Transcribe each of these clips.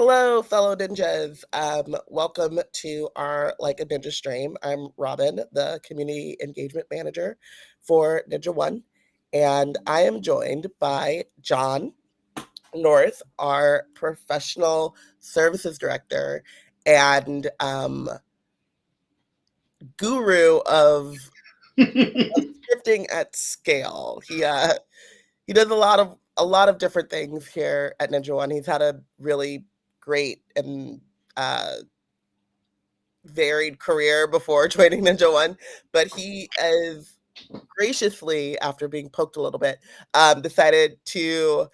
Hello, fellow ninjas. Welcome to our Like a Ninja stream. I'm Robin, the Community Engagement Manager for NinjaOne, and I am joined by John North, our Professional Services Director and guru of scripting at scale. He does a lot of different things here at NinjaOne. He's had a really great and varied career before joining NinjaOne, but he is graciously, after being poked a little bit, decided to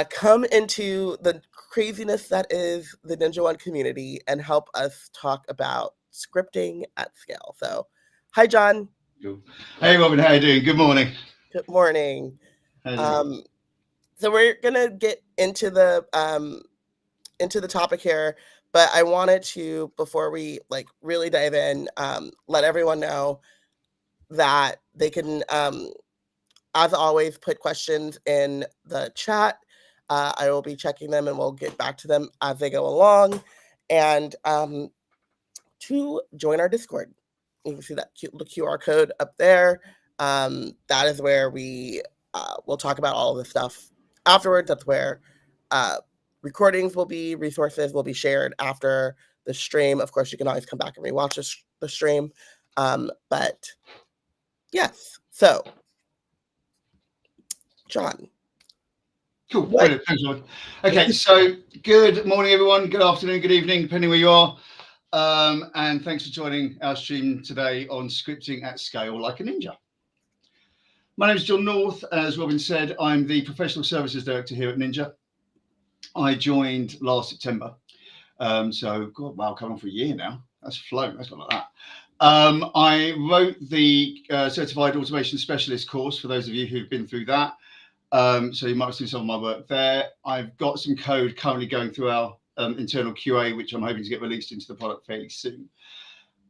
come into the craziness that is the NinjaOne community and help us talk about scripting at scale. So, hi, John. Cool. Hey, Robin, how you doing? Good morning. Good morning. So we're gonna get into the topic here, but I wanted to, before we really dive in, let everyone know that they can, as always, put questions in the chat. I will be checking them and we'll get back to them as they go along. And to join our Discord, you can see that the QR code up there. That is where we will talk about all of this stuff afterwards. That's where recordings will be, resources will be shared after the stream. Of course, you can always come back and rewatch the stream. But yes, so John. Cool. Brilliant. Thanks, Robin. Okay, so good morning, everyone. Good afternoon, good evening, depending where you are. And thanks for joining our stream today on scripting at scale like a ninja. My name is John North. As Robin said, I'm the Professional Services Director here at Ninja. I joined last September. So, God, wow, coming on for a year now. That's flown. That's not like that. I wrote the Certified Automation Specialist course for those of you who've been through that. So you might have seen some of my work there. I've got some code currently going through our internal QA, which I'm hoping to get released into the product fairly soon.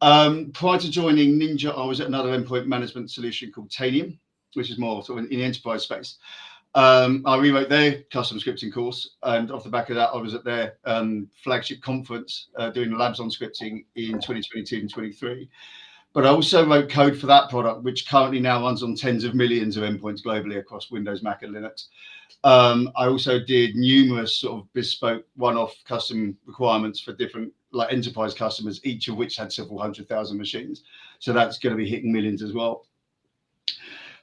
Prior to joining Ninja, I was at another endpoint management solution called Tanium, which is more sort of in the enterprise space. I rewrote their custom scripting course, and off the back of that, I was at their flagship conference doing labs on scripting in 2022 and 23. But I also wrote code for that product, which currently now runs on tens of millions of endpoints globally across Windows, Mac, and Linux. I also did numerous sort of bespoke one-off custom requirements for different enterprise customers, each of which had several 100,000 machines. So that's going to be hitting millions as well.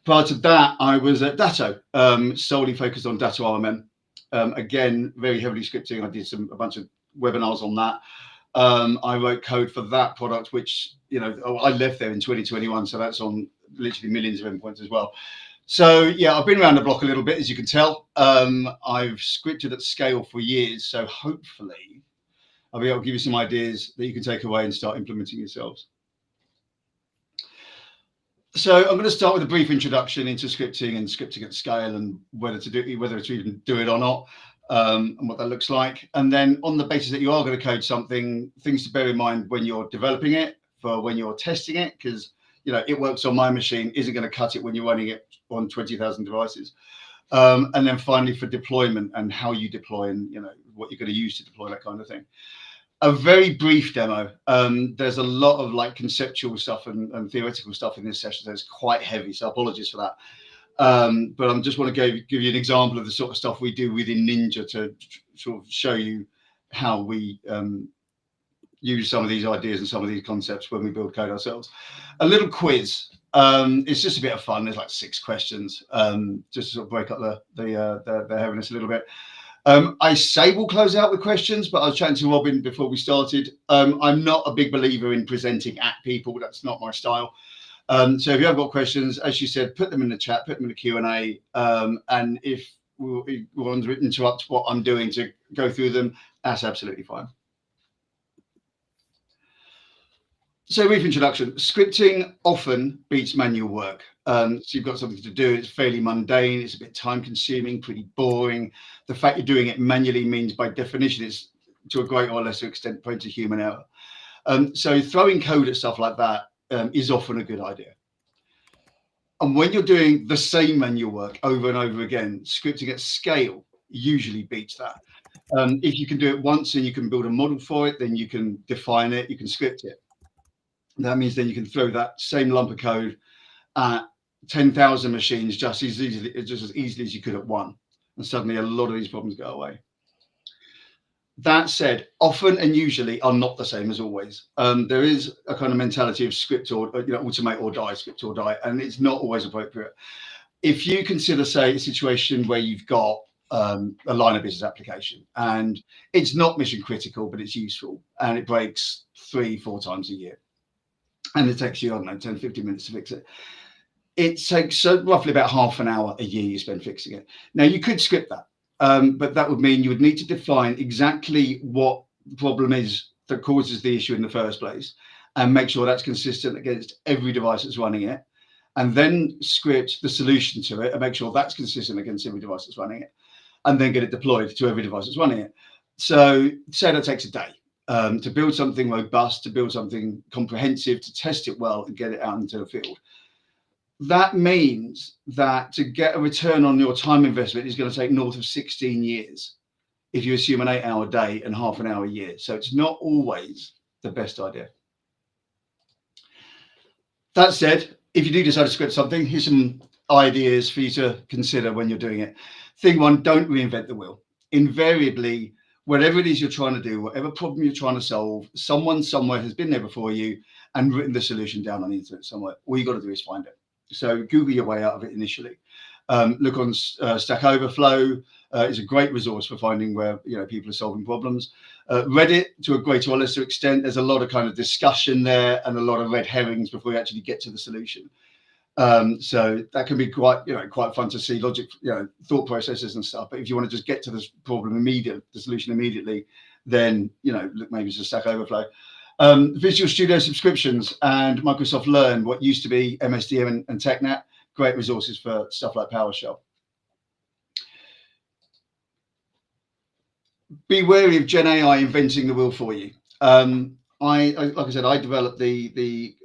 Prior to that, I was at Datto, solely focused on Datto RMM. Again, very heavily scripting. I did a bunch of webinars on that. I wrote code for that product, which, I left there in 2021. So that's on literally millions of endpoints as well. So, yeah, I've been around the block a little bit, as you can tell. I've scripted at scale for years. So hopefully I'll be able to give you some ideas that you can take away and start implementing yourselves. So I'm going to start with a brief introduction into scripting and scripting at scale and whether to even do it or not. And what that looks like. And then on the basis that you are going to code something, things to bear in mind when you're developing it, for when you're testing it, because it works on my machine, isn't going to cut it when you're running it on 20,000 devices. And then finally for deployment and how you deploy and what you're going to use to deploy, that kind of thing. A very brief demo. There's a lot of conceptual stuff and theoretical stuff in this session, so it's quite heavy, so apologies for that. But I just want to give you an example of the sort of stuff we do within Ninja to sort of show you how we use some of these ideas and some of these concepts when we build code ourselves. A little quiz. It's just a bit of fun. There's 6 questions, just to sort of break up the heaviness a little bit. I say we'll close out with questions, but I was chatting to Robin before we started. I'm not a big believer in presenting at people. That's not my style. So if you have got questions, as you said, put them in the chat, put them in the Q&A. And if we want to interrupt what I'm doing to go through them, that's absolutely fine. So brief introduction. Scripting often beats manual work. So you've got something to do. It's fairly mundane. It's a bit time consuming, pretty boring. The fact you're doing it manually means by definition, it's to a greater or lesser extent prone to human error. So throwing code at stuff like that is often a good idea. And when you're doing the same manual work over and over again, scripting at scale usually beats that. If you can do it once and you can build a model for it, then you can define it, you can script it. That means then you can throw that same lump of code at 10,000 machines just as easily as you could at one. And suddenly a lot of these problems go away. That said, often and usually are not the same as always. There is a kind of mentality of script or automate or die, script or die, and it's not always appropriate. If you consider, say, a situation where you've got a line of business application and it's not mission critical, but it's useful and it breaks 3-4 times a year, and it takes you, I don't know, 10-15 minutes to fix it. It takes roughly about half an hour a year you spend fixing it. Now, you could script that. But that would mean you would need to define exactly what the problem is that causes the issue in the first place and make sure that's consistent against every device that's running it, and then script the solution to it and make sure that's consistent against every device that's running it, and then get it deployed to every device that's running it. So say that takes a day to build something robust, to build something comprehensive, to test it well and get it out into the field. That means that to get a return on your time investment is going to take north of 16 years if you assume an 8-hour day and half an hour a year. So it's not always the best idea. That said, if you do decide to script something, here's some ideas for you to consider when you're doing it. Thing one, don't reinvent the wheel. Invariably, whatever it is you're trying to do, whatever problem you're trying to solve, someone somewhere has been there before you and written the solution down on the internet somewhere. All you got to do is find it. So Google your way out of it initially. Look on Stack Overflow is a great resource for finding where people are solving problems. Reddit, to a greater or lesser extent, there's a lot of kind of discussion there and a lot of red herrings before you actually get to the solution. So that can be quite fun to see logic, thought processes and stuff. But if you want to just get to this problem the solution immediately, then look maybe to Stack Overflow. Visual Studio subscriptions and Microsoft Learn, what used to be MSDM and TechNet, great resources for stuff like PowerShell. Be wary of Gen AI inventing the wheel for you. Like I said, I developed the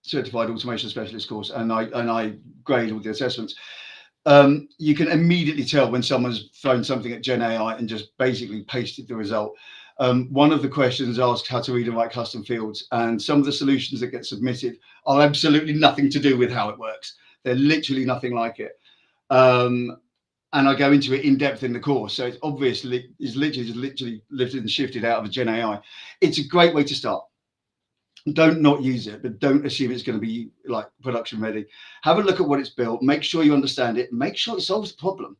Certified Automation Specialist course, and I grade all the assessments. You can immediately tell when someone's thrown something at Gen AI and just basically pasted the result. One of the questions asks how to read and write custom fields, and some of the solutions that get submitted are absolutely nothing to do with how it works. They're literally nothing like it. And I go into it in depth in the course. So it's obviously literally lifted and shifted out of a Gen AI. It's a great way to start. Don't not use it, but don't assume it's going to be like production ready. Have a look at what it's built. Make sure you understand it. Make sure it solves the problem,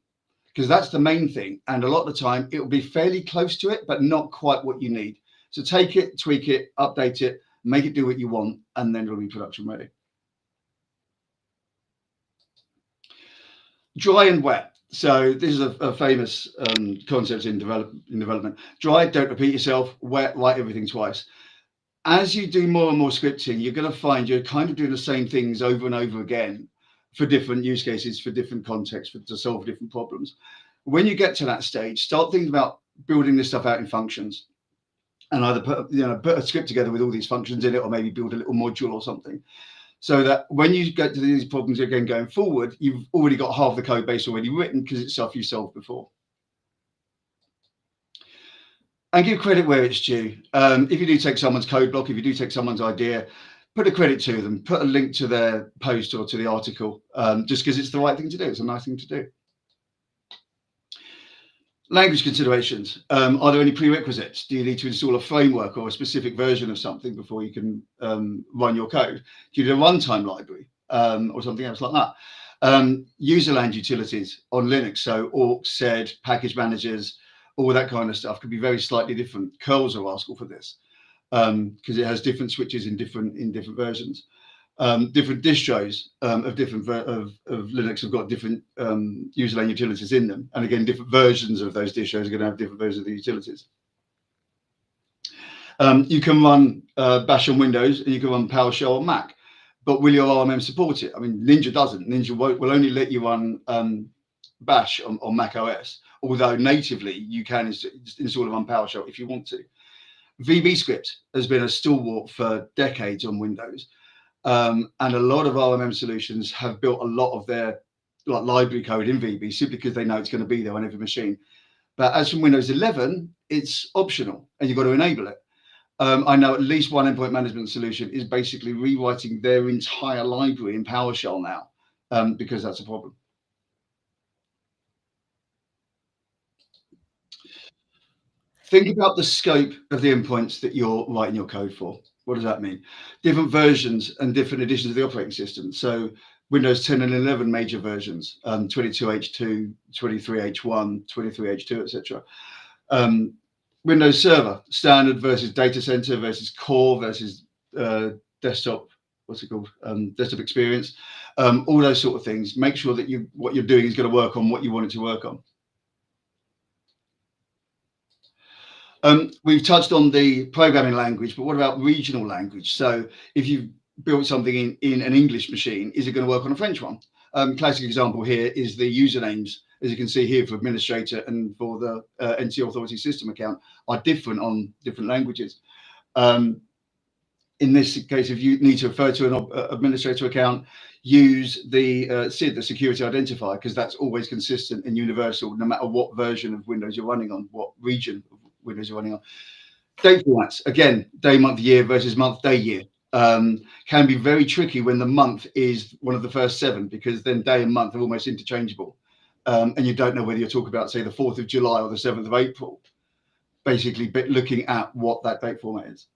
because that's the main thing. And a lot of the time it will be fairly close to it, but not quite what you need. So take it, tweak it, update it, make it do what you want, and then it'll be production ready. Dry and wet. So this is a famous concept in development. Dry, don't repeat yourself. Wet, write everything twice. As you do more and more scripting, you're going to find you're kind of doing the same things over and over again for different use cases, for different contexts, to solve different problems. When you get to that stage, start thinking about building this stuff out in functions, and either put a script together with all these functions in it, or maybe build a little module or something, so that when you get to these problems again going forward, you've already got half the code base already written because it's stuff you solved before. And give credit where it's due. If you do take someone's code block, if you do take someone's idea, put a credit to them, put a link to their post or to the article, just because it's the right thing to do. It's a nice thing to do. Language considerations. Are there any prerequisites? Do you need to install a framework or a specific version of something before you can run your code? Do you need a runtime library or something else like that? Userland utilities on Linux, so awk, sed, package managers, all that kind of stuff could be very slightly different. Curls are asked for this because it has different switches in different versions. Different distros of Linux have got different userland utilities in them, and again, different versions of those distros are going to have different versions of the utilities. You can run Bash on Windows, and you can run PowerShell on Mac, but will your RMM support it? I mean, Ninja doesn't. Ninja will only let you run Bash on Mac OS, although natively you can install and run PowerShell if you want to. VBScript has been a stalwart for decades on Windows. And a lot of RMM solutions have built a lot of their library code in VB simply because they know it's going to be there on every machine. But as from Windows 11, it's optional and you've got to enable it. I know at least one endpoint management solution is basically rewriting their entire library in PowerShell now, because that's a problem. Think about the scope of the endpoints that you're writing your code for. What does that mean? Different versions and different editions of the operating system. So Windows 10 and 11 major versions, 22H2, 23H1, 23H2, etc. Windows Server, standard versus data center versus core versus desktop, what's it called? Desktop experience, all those sort of things. Make sure that what you're doing is going to work on what you want it to work on. We've touched on the programming language, but what about regional language? So if you've built something in an English machine, is it going to work on a French one? Classic example here is the usernames, as you can see here, for administrator and for the NT Authority system account are different on different languages. In this case, if you need to refer to an administrator account, use the SID, the security identifier, because that's always consistent and universal, no matter what version of Windows you're running on, what region of Windows you're running on. Date formats, again, day, month, year versus month, day, year. Can be very tricky when the month is one of the first 7, because then day and month are almost interchangeable. And you don't know whether you're talking about, say, the 4th of July or the 7th of April, basically looking at what that date format is.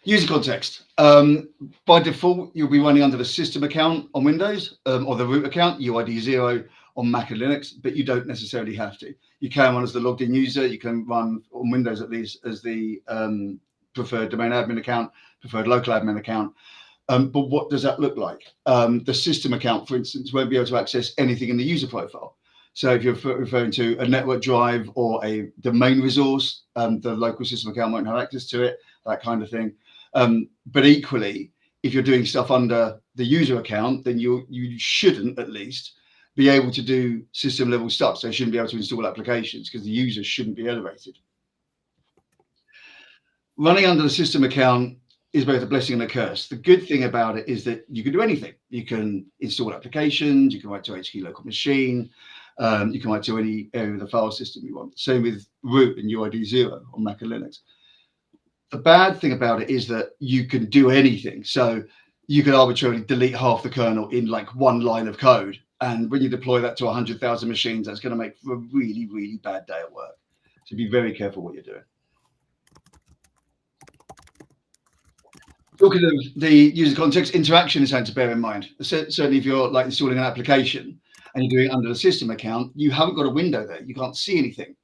User context. By default, you'll be running under the system account on Windows, or the root account, UID 0 on Mac and Linux, but you don't necessarily have to. You can run as the logged in user. You can run on Windows at least as the preferred domain admin account, preferred local admin account. But what does that look like? The system account, for instance, won't be able to access anything in the user profile. So if you're referring to a network drive or a domain resource, the local system account won't have access to it, that kind of thing. But equally, if you're doing stuff under the user account, then you shouldn't, at least, be able to do system level stuff. So you shouldn't be able to install applications because the users shouldn't be elevated. Running under the system account is both a blessing and a curse. The good thing about it is that you can do anything. You can install applications, you can write to HKey local machine, you can write to any area of the file system you want. Same with root and UID 0 on Mac and Linux. The bad thing about it is that you can do anything. So you can arbitrarily delete half the kernel in like one line of code. And when you deploy that to 100,000 machines, that's going to make for a really, really bad day at work. So be very careful what you're doing. Talking of the user context, interaction is something to bear in mind. Certainly if you're like installing an application and you're doing it under the system account, you haven't got a window there. You can't see anything.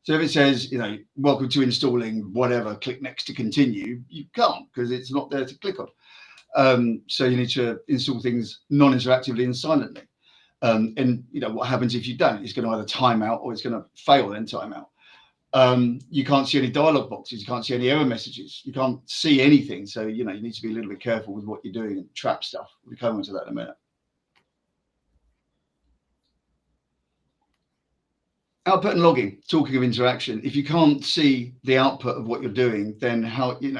So if it says, welcome to installing whatever, click next to continue, you can't because it's not there to click on. So you need to install things non-interactively and silently. And what happens if you don't? It's going to either time out or it's going to fail and time out. You can't see any dialog boxes. You can't see any error messages. You can't see anything. So, you need to be a little bit careful with what you're doing and trap stuff. We'll come on to that in a minute. Output and logging, talking of interaction, if you can't see the output of what you're doing, then how, in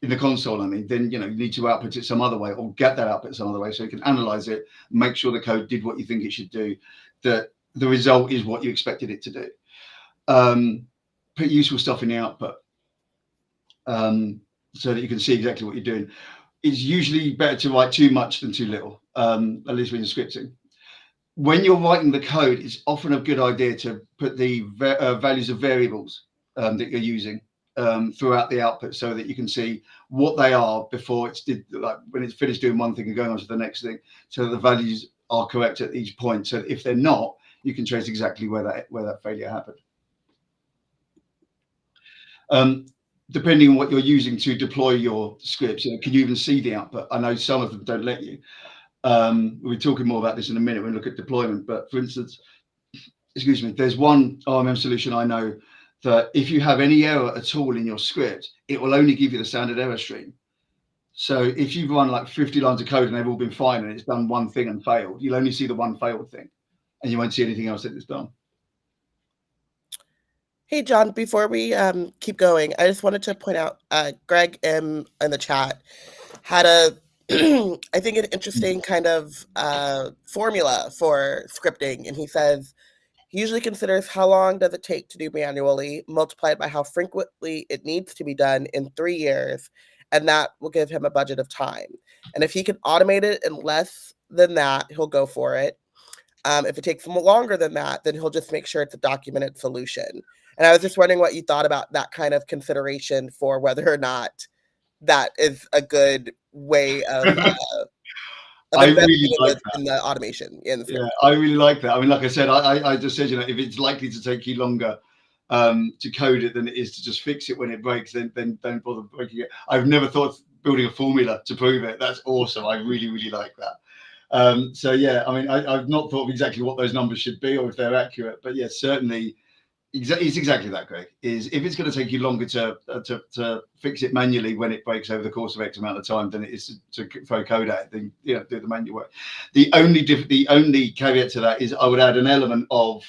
the console, then, you need to output it some other way or get that output some other way so you can analyze it, make sure the code did what you think it should do, that the result is what you expected it to do. Put useful stuff in the output so that you can see exactly what you're doing. It's usually better to write too much than too little, at least when you're scripting. When you're writing the code, it's often a good idea to put the values of variables that you're using throughout the output so that you can see what they are before when it's finished doing one thing and going on to the next thing, so that the values are correct at each point. So if they're not, you can trace exactly where that failure happened. Depending on what you're using to deploy your scripts, can you even see the output? I know some of them don't let you. We'll be talking more about this in a minute when we look at deployment. But for instance, there's one RMM solution I know that if you have any error at all in your script, it will only give you the standard error stream. So if you've run like 50 lines of code and they've all been fine and it's done one thing and failed, you'll only see the one failed thing and you won't see anything else that it's done. Hey, John, before we keep going, I just wanted to point out Greg M in the chat had a I think an interesting kind of formula for scripting, and he says he usually considers how long does it take to do manually, multiplied by how frequently it needs to be done in 3 years, and that will give him a budget of time. And if he can automate it in less than that, he'll go for it. If it takes him longer than that, then he'll just make sure it's a documented solution. And I was just wondering what you thought about that kind of consideration for whether or not that is a good way of I investing really like that. in the automation in the Yeah, script. I really like that. I mean, like I said, I just said, if it's likely to take you longer to code it than it is to just fix it when it breaks, then don't bother breaking it. I've never thought of building a formula to prove it. That's awesome. I really, really like that. So yeah, I mean, I've not thought of exactly what those numbers should be or if they're accurate, but yeah, certainly it's exactly that, Greg. Is if it's going to take you longer to fix it manually when it breaks over the course of X amount of time than it is to throw code at it, then do the manual work. The only caveat to that is I would add an element of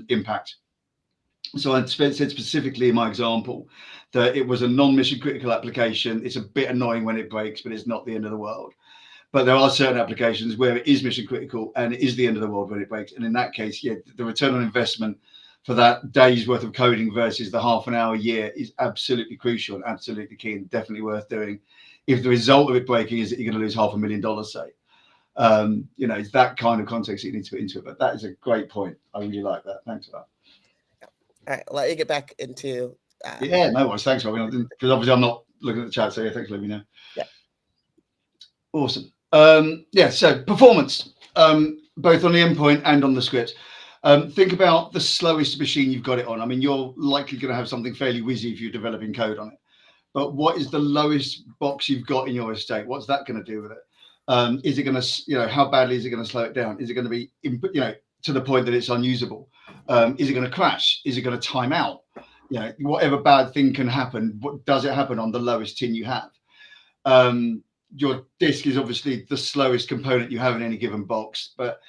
impact. So I said specifically in my example that it was a non-mission critical application. It's a bit annoying when it breaks, but it's not the end of the world. But there are certain applications where it is mission critical and it is the end of the world when it breaks. And in that case, yeah, the return on investment for that day's worth of coding versus the half an hour a year is absolutely crucial and absolutely key and definitely worth doing. If the result of it breaking is that you're going to lose $500,000, say, it's that kind of context that you need to put into it. But that is a great point. I really like that. Thanks for that. All right, I'll let you get back into. Yeah, no worries. Thanks, Robin. Because obviously I'm not looking at the chat, so yeah, thanks for letting me know. Yeah. Awesome. So performance, both on the endpoint and on the script. Think about the slowest machine you've got it on. I mean, you're likely going to have something fairly whizzy if you're developing code on it. But what is the lowest box you've got in your estate? What's that going to do with it? Is it going to, how badly is it going to slow it down? Is it going to be, to the point that it's unusable? Is it going to crash? Is it going to time out? Whatever bad thing can happen, what does it happen on the lowest tin you have? Your disk is obviously the slowest component you have in any given box, but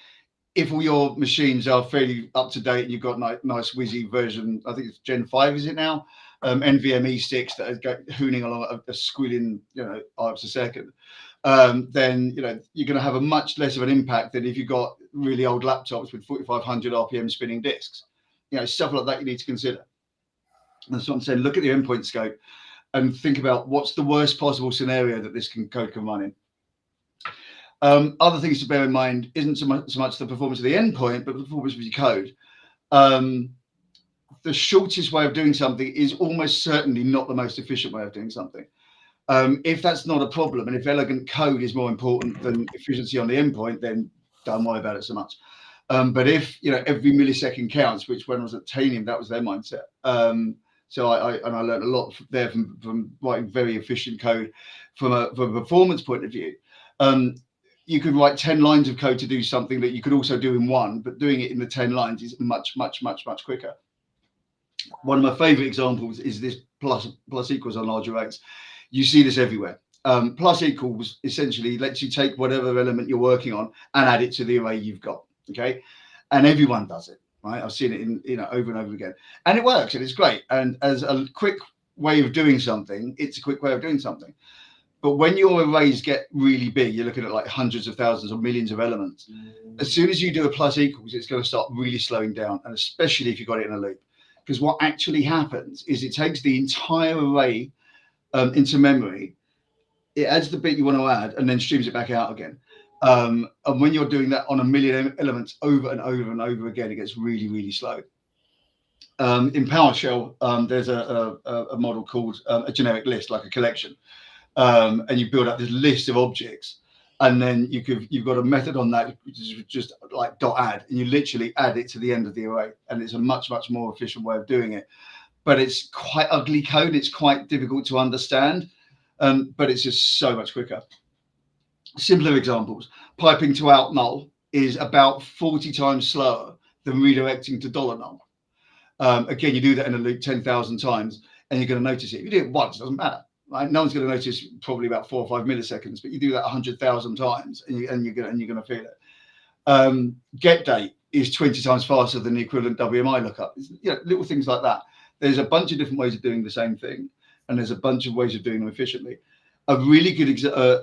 if all your machines are fairly up to date and you've got nice whizzy version, I think it's Gen 5, is it now? NVMe sticks that are hooning along a squealing, IOPS a second, then you're going to have a much less of an impact than if you've got really old laptops with 4,500 RPM spinning disks. Stuff like that you need to consider. That's what I'm saying. Look at the endpoint scope and think about what's the worst possible scenario that this code can run in. Other things to bear in mind isn't so much the performance of the endpoint, but the performance of your code. The shortest way of doing something is almost certainly not the most efficient way of doing something. If that's not a problem, and if elegant code is more important than efficiency on the endpoint, then don't worry about it so much. But if every millisecond counts, which when I was at Tanium, that was their mindset. So I learned a lot there from writing very efficient code from a performance point of view. You could write 10 lines of code to do something that you could also do in one, but doing it in the 10 lines is much, much, much, much quicker. One of my favorite examples is this plus equals on large arrays. You see this everywhere. Plus equals essentially lets you take whatever element you're working on and add it to the array you've got. Okay. And everyone does it, right? I've seen it in, over and over again, and it works and it's great. And as a quick way of doing something, it's a quick way of doing something. But when your arrays get really big, you're looking at like hundreds of thousands or millions of elements. As soon as you do a plus equals, it's going to start really slowing down, and especially if you've got it in a loop. Because what actually happens is it takes the entire array into memory, it adds the bit you want to add, and then streams it back out again. And when you're doing that on a million elements over and over and over again, it gets really, really slow. In PowerShell, there's a model called a generic list, like a collection. And you build up this list of objects, and then you've got a method on that, which is just like .add, and you literally add it to the end of the array, and it's a much, much more efficient way of doing it. But it's quite ugly code. It's quite difficult to understand, but it's just so much quicker. Simpler examples: piping to out null is about 40 times slower than redirecting to $null. Again, you do that in a loop 10,000 times, and you're going to notice it. If you do it once, it doesn't matter. Right? No one's going to notice probably about 4 or 5 milliseconds, but you do that 100,000 times, and you're going to feel it. Get date is 20 times faster than the equivalent WMI lookup. Little things like that. There's a bunch of different ways of doing the same thing, and there's a bunch of ways of doing them efficiently. A really good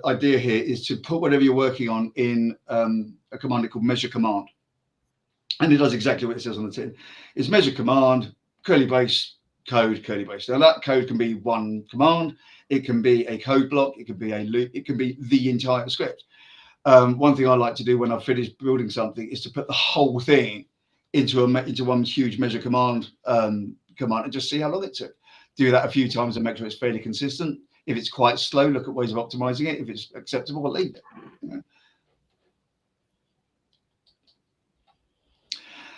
idea here is to put whatever you're working on in a command called measure command. And it does exactly what it says on the tin. It's measure command, curly brace, code, curly brace. Now that code can be one command, it can be a code block, it can be a loop, it can be the entire script. One thing I like to do when I've finished building something is to put the whole thing into one huge measure command command and just see how long it took. Do that a few times and make sure it's fairly consistent. If it's quite slow, look at ways of optimizing it. If it's acceptable, I'll leave it. You know.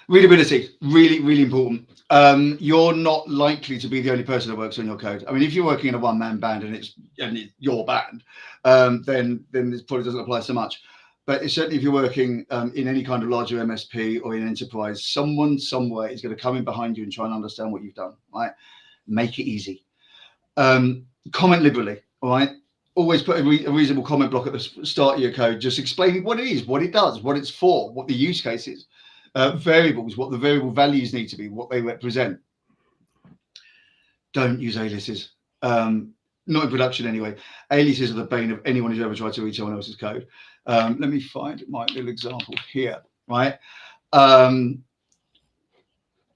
Readability, really, really important. You're not likely to be the only person that works on your code. I mean, if you're working in a one-man band and it's your band, then this probably doesn't apply so much. But it's certainly if you're working in any kind of larger MSP or in enterprise, someone somewhere is going to come in behind you and try and understand what you've done. Right? Make it easy. Comment liberally. All right. Always put a reasonable comment block at the start of your code, just explaining what it is, what it does, what it's for, what the use case is. Variables, what the variable values need to be, what they represent. Don't use aliases. Not in production anyway. Aliases are the bane of anyone who's ever tried to read someone else's code. Let me find my little example here, right?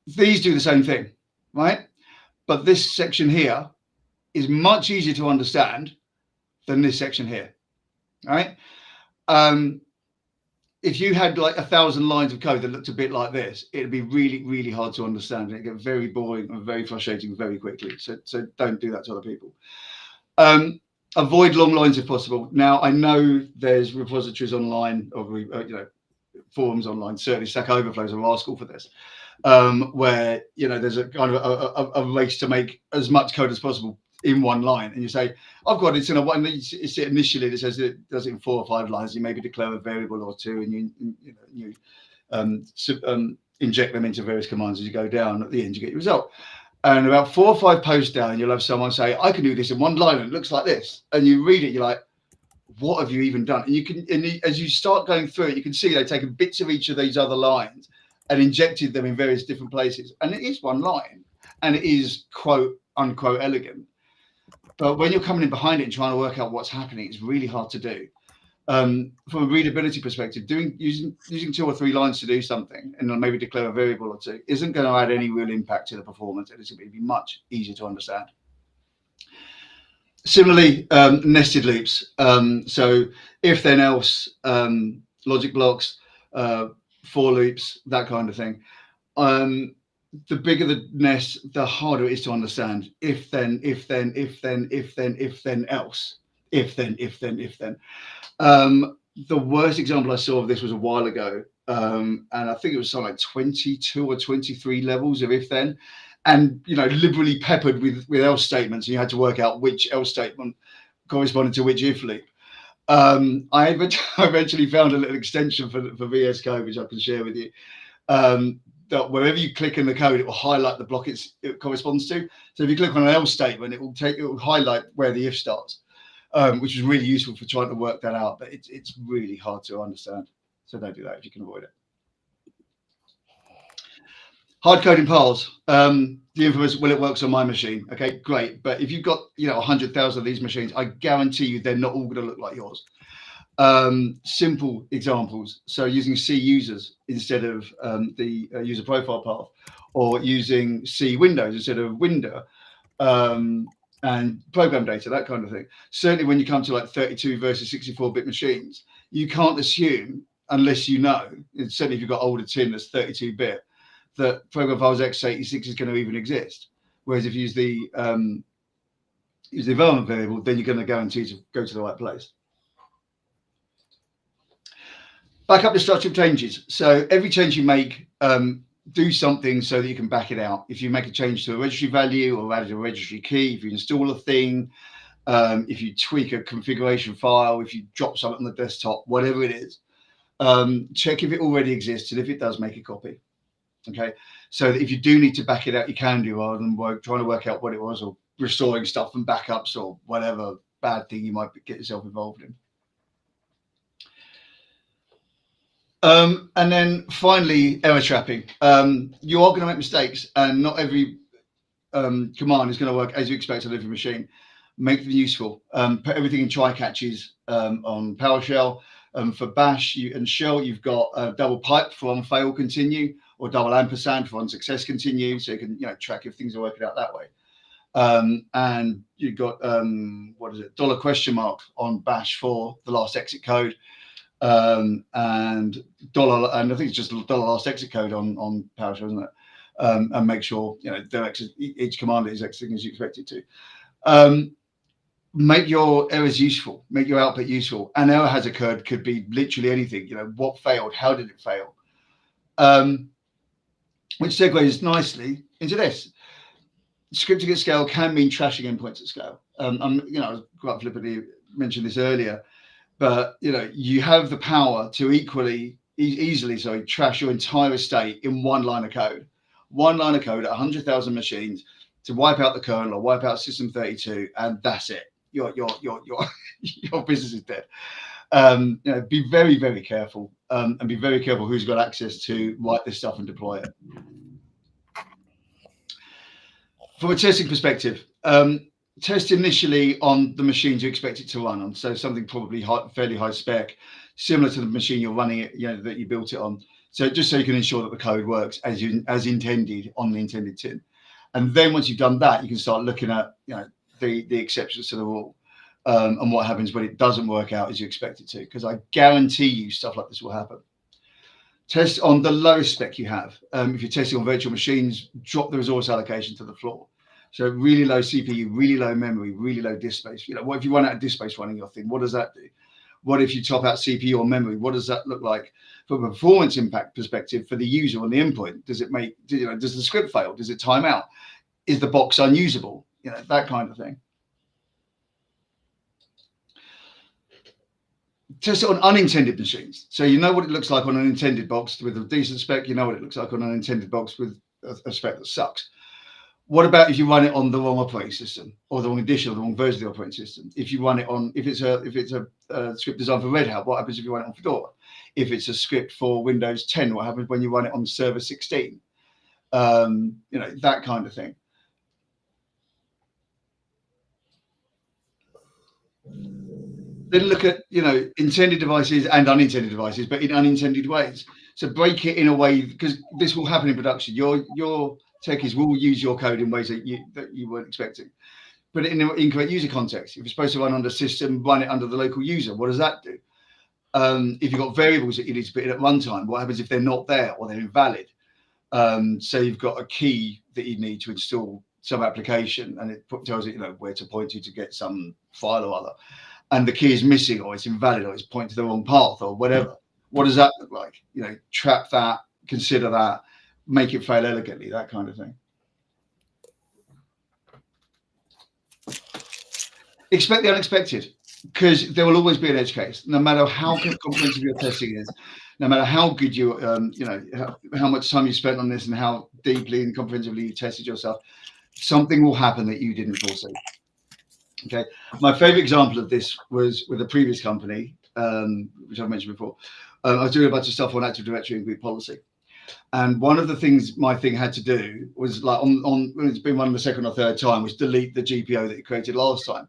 These do the same thing, right? But this section here is much easier to understand than this section here, right? If you had like 1,000 lines of code that looked a bit like this, it'd be really, really hard to understand. It'd get very boring and very frustrating very quickly. So don't do that to other people. Avoid long lines if possible. Now, I know there's repositories online or forums online. Certainly, Stack Overflow is a rascal for this, where there's a kind of a race to make as much code as possible in one line, and you say, I've got it in a one. It's initially it says it does it in 4 or 5 lines. You maybe declare a variable or two, and you inject them into various commands as you go down. At the end, you get your result. And about 4 or 5 posts down, you'll have someone say, I can do this in one line, and it looks like this. And you read it, you're like, what have you even done? And you can, as you start going through it, you can see they've taken bits of each of these other lines and injected them in various different places. And it is one line, and it is quote unquote elegant. But when you're coming in behind it and trying to work out what's happening, it's really hard to do. From a readability perspective, using 2 or 3 lines to do something and then maybe declare a variable or two isn't going to add any real impact to the performance. It's going to be much easier to understand. Similarly, nested loops. So if then else, logic blocks, for loops, that kind of thing. The bigger the nest, the harder it is to understand. If then, if then, if then, if then, if then else. If then, if then, if then. The worst example I saw of this was a while ago. And I think it was something like 22 or 23 levels of if then. And, liberally peppered with else statements. And you had to work out which else statement corresponded to which if loop. I eventually found a little extension for VS Code, which I can share with you. That wherever you click in the code, it will highlight the block it corresponds to. So if you click on an else statement, it will highlight where the if starts, which is really useful for trying to work that out. But it's really hard to understand. So don't do that if you can avoid it. Hard coding piles. The infamous, well, it works on my machine. Okay, great. But if you've got 100,000 of these machines, I guarantee you they're not all going to look like yours. Simple examples. So using C users instead of the user profile path, or using C windows instead of window, and program data, that kind of thing. Certainly when you come to like 32 versus 64-bit machines, you can't assume, unless you know, certainly if you've got older tin that's 32-bit, that program files x86 is going to even exist. Whereas if you use the environment variable, then you're going to guarantee to go to the right place. Backup destructive changes. So every change you make, do something so that you can back it out. If you make a change to a registry value or added a registry key, if you install a thing, if you tweak a configuration file, if you drop something on the desktop, whatever it is, check if it already exists, and if it does, make a copy. Okay, so that if you do need to back it out, you can do, rather than trying to work out what it was, or restoring stuff from backups, or whatever bad thing you might get yourself involved in. And then finally, error trapping. You are going to make mistakes, and not every command is going to work as you expect on every machine. make them useful. Put everything in try catches on PowerShell. For Bash and Shell, you've got double pipe for on fail continue, or double ampersand for on success continue, so you can track if things are working out that way. And you've got $? On Bash for the last exit code, and I think it's just $last exit code on PowerShell, isn't it? And make sure each command is exiting as you expect it to. Make your errors useful, make your output useful. An error has occurred, could be literally anything. What failed, how did it fail? Which segues nicely into this. Scripting at scale can mean trashing endpoints at scale. I was quite flippantly mentioned this earlier, but you have the power to easily trash your entire estate in one line of code. One line of code at 100,000 machines to wipe out the kernel or wipe out system 32, and that's it. Your business is dead. Be very, very careful, and be very careful who's got access to write this stuff and deploy it. From a testing perspective, test initially on the machines you expect it to run on. So something probably fairly high spec, similar to the machine you're running it, that you built it on. So just so you can ensure that the code works as intended on the intended tin. And then once you've done that, you can start looking at the exceptions to the rule, and what happens when it doesn't work out as you expect it to. Because I guarantee you stuff like this will happen. Test on the lowest spec you have. If you're testing on virtual machines, drop the resource allocation to the floor. So really low CPU, really low memory, really low disk space. What if you run out of disk space running your thing? What does that do? What if you top out CPU or memory? What does that look like from a performance impact perspective for the user on the endpoint? Does it does the script fail? Does it time out? Is the box unusable? That kind of thing. Test it on unintended machines. So you know what it looks like on an intended box with a decent spec. You know what it looks like on an intended box with a spec that sucks. What about if you run it on the wrong operating system, or the wrong edition, or the wrong version of the operating system? If you run it on, if it's a script designed for Red Hat, what happens if you run it on Fedora? If it's a script for Windows 10, what happens when you run it on Server 16? That kind of thing. Then look at intended devices and unintended devices, but in unintended ways. So break it in a way, because this will happen in production. Your techies will use your code in ways that you weren't expecting. Put it in an incorrect user context. If you're supposed to run under system, run it under the local user. What does that do? If you've got variables that you need to put in at runtime, what happens if they're not there or they're invalid? So you've got a key that you need to install some application, and it tells it where to point to get some file or other, and the key is missing, or it's invalid, or it's pointing to the wrong path, or whatever. What does that look like? Trap that, consider that, make it fail elegantly, that kind of thing. Expect the unexpected, because there will always be an edge case, no matter how comprehensive your testing is, no matter how good you, how much time you spent on this and how deeply and comprehensively you tested yourself, something will happen that you didn't foresee. Okay, my favorite example of this was with a previous company, which I've mentioned before. I was doing a bunch of stuff on Active Directory and group policy. And one of the things my thing had to do was, like, on it's been one of the second or third time, was delete the GPO that it created last time.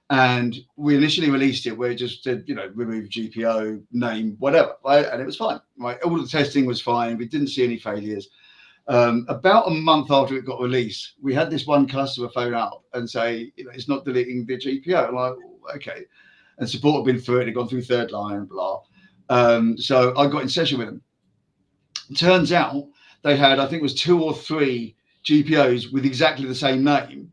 And we initially released it where it just said, remove GPO, name, whatever, right? And it was fine, right? All the testing was fine. We didn't see any failures. About a month after it got released, we had this one customer phone up and say, it's not deleting the GPO. I'm like, okay. And support had been through it, had gone through third line, blah. So I got in session with them. Turns out they had, I think it was 2 or 3 GPOs with exactly the same name.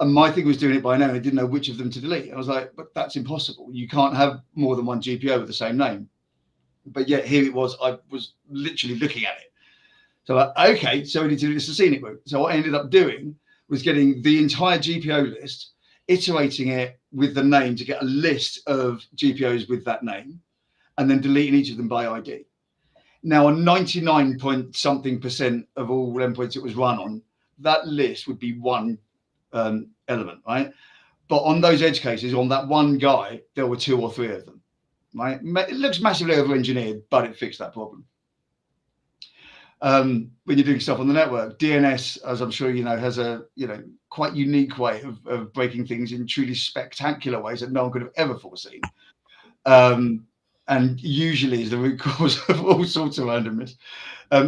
And my thing was doing it by name. I didn't know which of them to delete. I was like, but that's impossible. You can't have more than one GPO with the same name. But yet here it was. I was literally looking at it. So like, okay, so we need to do this a scenic route. So what I ended up doing was getting the entire GPO list, iterating it with the name to get a list of GPOs with that name, and then deleting each of them by ID. Now, on 99% of all endpoints it was run on, that list would be one element, right? But on those edge cases, on that one guy, there were 2 or 3 of them, right? It looks massively over-engineered, but it fixed that problem. when you're doing stuff on the network. DNS, as I'm sure you know, has a quite unique way of breaking things in truly spectacular ways that no one could have ever foreseen. And usually is the root cause of all sorts of randomness.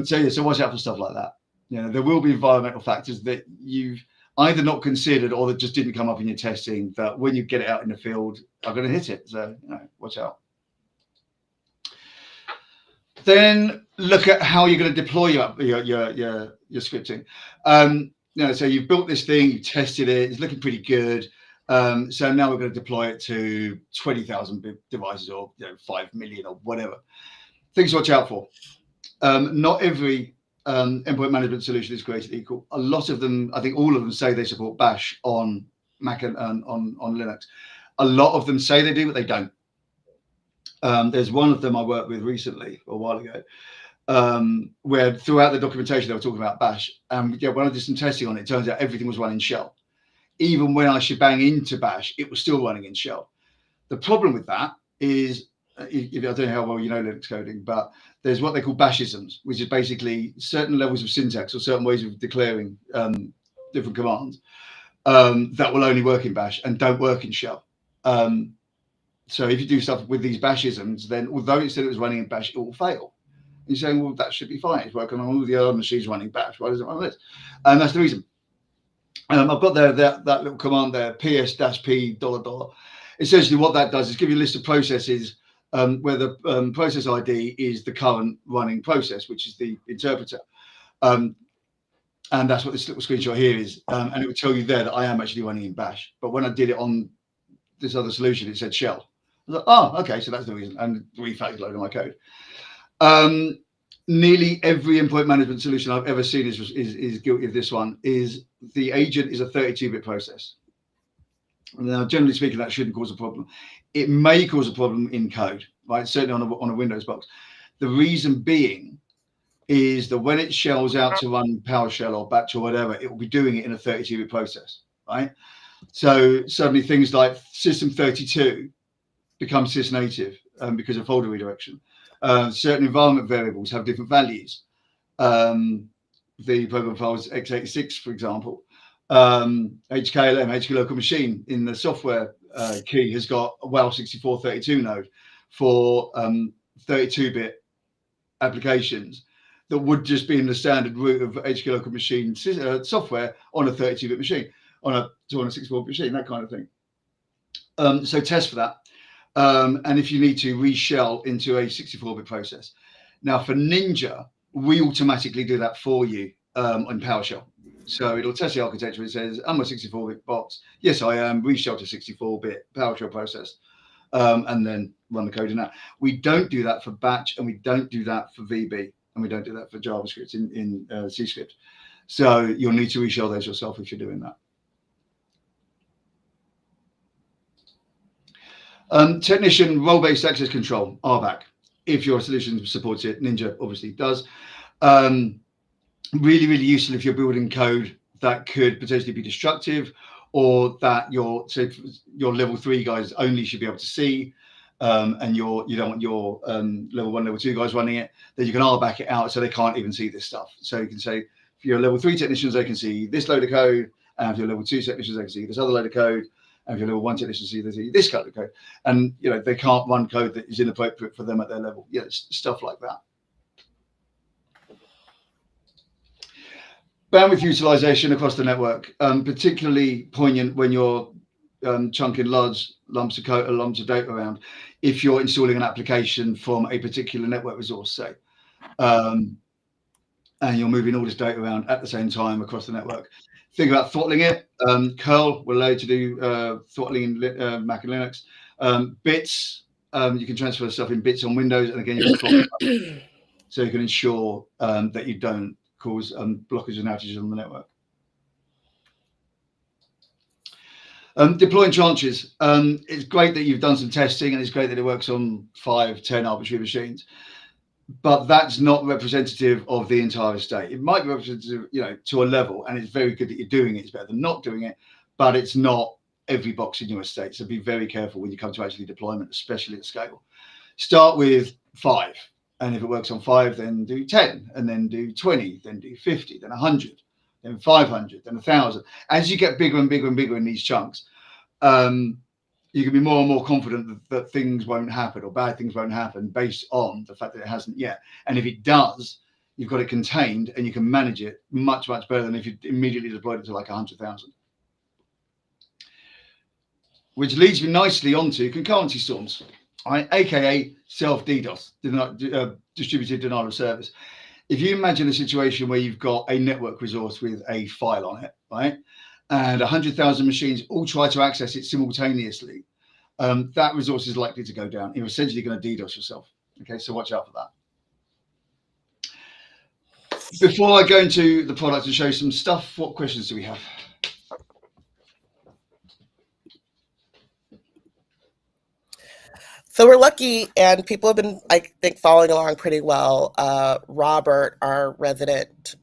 So watch out for stuff like that. There will be environmental factors that you've either not considered or that just didn't come up in your testing that when you get it out in the field are going to hit it. So watch out. Then look at how you're going to deploy your scripting. So you've built this thing, you've tested it, it's looking pretty good. So now we're going to deploy it to 20,000 devices or 5 million or whatever. Things to watch out for. Not every endpoint management solution is created equal. A lot of them, I think all of them, say they support Bash on Mac and on Linux. A lot of them say they do, but they don't. There's one of them I worked with recently, a while ago, where throughout the documentation they were talking about Bash. And when I did some testing on it, it turns out everything was running shell. Even when I shebang into Bash, it was still running in shell. The problem with that is, I don't know how well you know Linux coding, but there's what they call Bashisms, which is basically certain levels of syntax or certain ways of declaring different commands that will only work in Bash and don't work in shell. So if you do stuff with these Bashisms, then although it said it was running in Bash, it will fail. And you're saying, well, that should be fine. It's working on all the other machines running Bash. Why does it run this? And that's the reason. I've got there that little command there, ps-p ... Essentially what that does is give you a list of processes where the process ID is the current running process, which is the interpreter. And that's what this little screenshot here is. And it would tell you there that I am actually running in Bash. But when I did it on this other solution, it said shell. I was like, oh, okay, so that's the reason. And refactored load of my code. Nearly every endpoint management solution I've ever seen is guilty of this one. Is the agent is a 32-bit process. Now, generally speaking, that shouldn't cause a problem. It may cause a problem in code, right? Certainly on a Windows box. The reason being is that when it shells out to run PowerShell or Batch or whatever, it will be doing it in a 32-bit process, right? So suddenly things like system32 become sysnative because of folder redirection. Certain environment variables have different values. The program files x86, for example, HKLM, HK local machine in the software key has got a WOW6432 node for 32-bit applications that would just be in the standard root of HK local machine software on a 32-bit machine, on a 264-bit machine, that kind of thing. So test for that. And if you need to reshell into a 64-bit process. Now for Ninja, we automatically do that for you on PowerShell. So it'll test the architecture. It says, I'm a 64-bit box. Yes, I am. Reshell to 64-bit PowerShell process. And then run the code in that. We don't do that for Batch, and we don't do that for VB, and we don't do that for JavaScript in C script. So you'll need to reshell those yourself if you're doing that. Technician role-based access control, RBAC. If your solution supports it, Ninja obviously does. Really, really useful if you're building code that could potentially be destructive, or that your level 3 guys only should be able to see, and you don't want your level 1, level 2 guys running it. Then you can RBAC it out so they can't even see this stuff. So you can say, if you're level 3 technicians, they can see this load of code, and if you're level 2 technicians, they can see this other load of code. And if you're level 1 technician, they see this kind of code, and they can't run code that is inappropriate for them at their level. Stuff like that. Bandwidth utilization across the network, particularly poignant when you're chunking large lumps of code or lumps of data around. If you're installing an application from a particular network resource, say, and you're moving all this data around at the same time across the network. Think about throttling it. Curl will allow you to do throttling in Mac and Linux. Bits, you can transfer stuff in bits on Windows, and again, you can throttle it. So you can ensure that you don't cause blockage and outages on the network. Deploying tranches. It's great that you've done some testing, and it's great that it works on 5, 10 arbitrary machines. But that's not representative of the entire estate. It might be representative, to a level, and it's very good that you're doing it. It's better than not doing it, but it's not every box in your estate. So be very careful when you come to actually deployment, especially at scale. Start with 5. And if it works on 5, then do 10, and then do 20, then do 50, then 100, then 500, then 1,000. As you get bigger and bigger and bigger in these chunks, you can be more and more confident that things won't happen or bad things won't happen based on the fact that it hasn't yet. And if it does, you've got it contained and you can manage it much, much better than if you immediately deployed it to like 100,000. Which leads me nicely onto concurrency storms, right? AKA self-DDoS, distributed denial of service. If you imagine a situation where you've got a network resource with a file on it, right? And 100,000 machines all try to access it simultaneously, that resource is likely to go down. You're essentially going to DDoS yourself. Okay, so watch out for that. Before I go into the product and show you some stuff, what questions do we have? So we're lucky, and people have been, I think, following along pretty well. Robert, our resident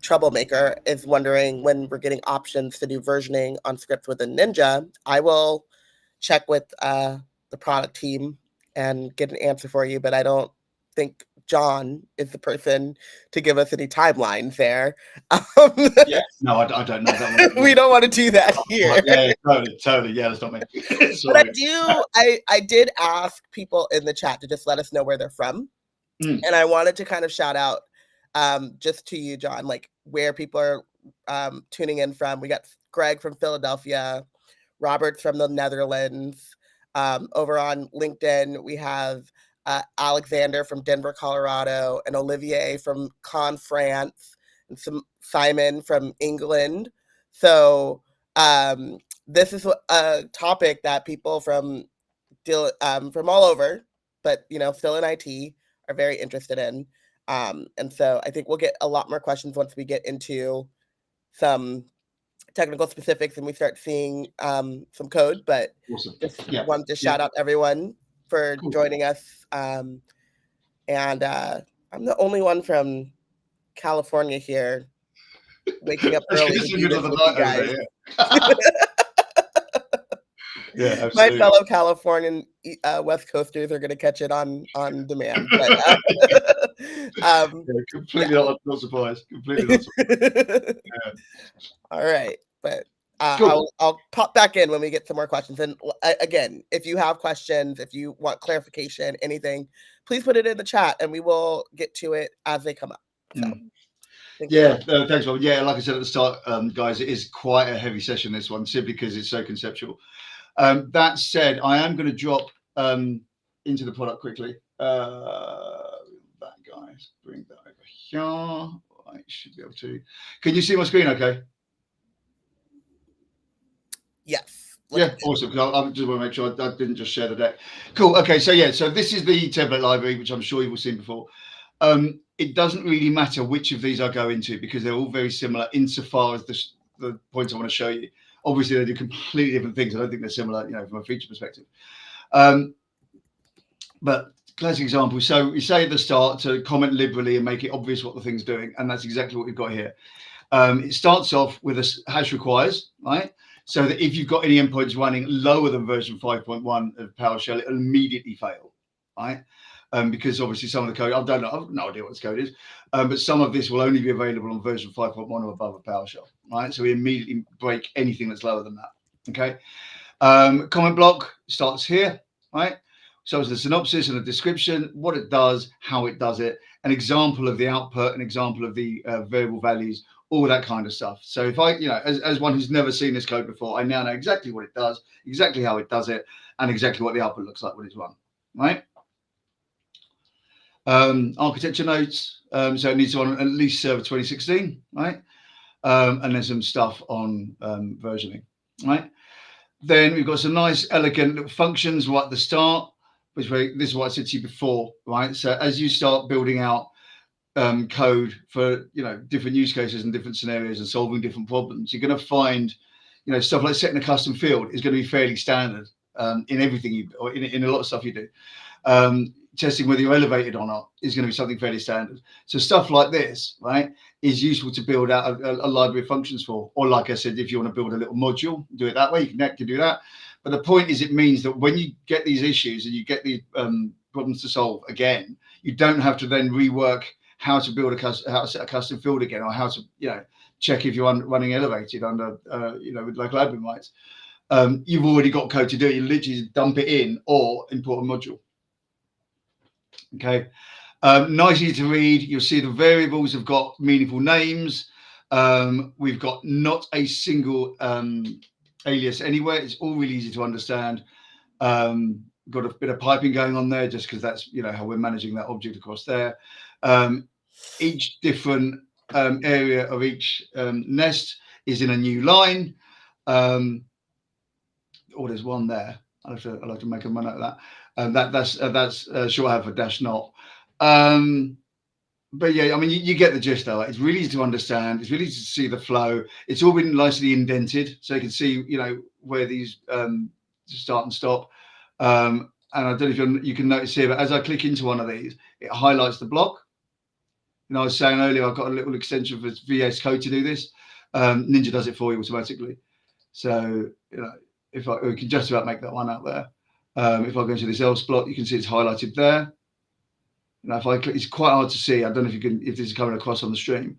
troublemaker, is wondering when we're getting options to do versioning on scripts within Ninja. I will check with the product team and get an answer for you, but I don't think John is the person to give us any timelines there. Yeah, no, I don't know that one. We don't want to do that here. Yeah, totally. Yeah, that's not me. But I did ask people in the chat to just let us know where they're from. And I wanted to kind of shout out just to you, John, like where people are tuning in from. We got Greg from Philadelphia, Robert's from the Netherlands. Over on LinkedIn, we have Alexander from Denver, Colorado, and Olivier from Caen, France, and Simon from England. So this is a topic that people from all over, but still in IT, are very interested in. And so I think we'll get a lot more questions once we get into some technical specifics and we start seeing some code. But awesome. Just wanted to shout out everyone for joining us. And I'm the only one from California here, waking up early to do this with you guys. Yeah, absolutely. My fellow Californian West Coasters are going to catch it on demand. But, completely not surprised. Completely not surprised. Yeah. All right, but I'll pop back in when we get some more questions. And again, if you have questions, if you want clarification, anything, please put it in the chat, and we will get to it as they come up. So. Thanks, Bob. Yeah, like I said at the start, guys, it is quite a heavy session, this one, simply because it's so conceptual. That said, I am going to drop into the product quickly. That, guys, bring that over here. I should be able to. Can you see my screen okay? Yes. Yeah, awesome. I just want to make sure I didn't just share the deck. Cool. Okay, so this is the template library, which I'm sure you've all seen before. It doesn't really matter which of these I go into because they're all very similar insofar as the points I want to show you. Obviously, they do completely different things. I don't think they're similar, from a feature perspective. But classic example. So we say at the start to comment liberally and make it obvious what the thing's doing, and that's exactly what we've got here. It starts off with a hash requires, right? So that if you've got any endpoints running lower than version 5.1 of PowerShell, it'll immediately fail, right? Because obviously some of the code, I have no idea what this code is, but some of this will only be available on version 5.1 or above of PowerShell, right? So we immediately break anything that's lower than that, okay? Comment block starts here, right? So it's the synopsis and a description, what it does, how it does it, an example of the output, an example of the variable values, all that kind of stuff. So if I, as one who's never seen this code before, I now know exactly what it does, exactly how it does it, and exactly what the output looks like when it's run, right? Architecture notes, so it needs to run at least server 2016, right? And there's some stuff on versioning, right? Then we've got some nice elegant little functions right at the start, this is what I said to you before, right? So as you start building out code for different use cases and different scenarios and solving different problems, you're going to find stuff like setting a custom field is going to be fairly standard in everything you, or in a lot of stuff you do. Testing whether you're elevated or not is going to be something fairly standard. So stuff like this, right, is useful to build out a library of functions for. Or like I said, if you want to build a little module, do it that way. You can do that. But the point is, it means that when you get these issues and you get these problems to solve again. You don't have to then rework how to build how to set a custom field again, or how to check if you're running elevated under with local admin rights. You've already got code to do it. You literally just dump it in or import a module. Okay, nice, easy to read. You'll see the variables have got meaningful names. We've got not a single alias anywhere. It's all really easy to understand. Got a bit of piping going on there, just because that's how we're managing that object across there. Each different area of each nest is in a new line. There's one there. I'll have to make a note of that. That's shorthand for dash not. But yeah, I mean, you get the gist though. It's really easy to understand. It's really easy to see the flow. It's all been nicely indented, so you can see where these start and stop. And I don't know if you can notice here, but as I click into one of these, it highlights the block. I was saying earlier, I've got a little extension for VS Code to do this. Ninja does it for you automatically. So if we can just about make that one out there. If I go into this else block, you can see it's highlighted there. If I click, it's quite hard to see. I don't know if this is coming across on the stream.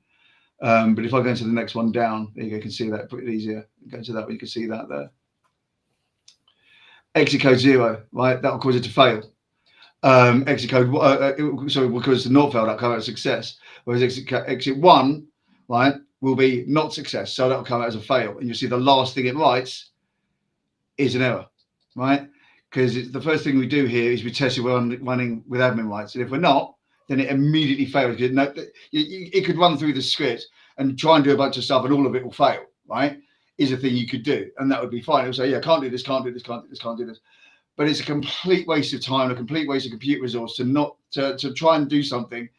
But if I go into the next one down, there you can see that pretty easier. Go to that one, you can see that there. Exit code 0, right? That will cause it to fail. Exit code, will cause the not failed, that'll come out as success. Whereas exit 1, right, will be not success. So that'll come out as a fail. And you'll see the last thing it writes is an error, right? Because the first thing we do here is we test if we're running with admin rights. And if we're not, then it immediately fails. It could run through the script and try and do a bunch of stuff and all of it will fail, right? Is a thing you could do. And that would be fine. It'll say, yeah, can't do this, can't do this, can't do this, can't do this. But it's a complete waste of time, a complete waste of compute resource to try and do something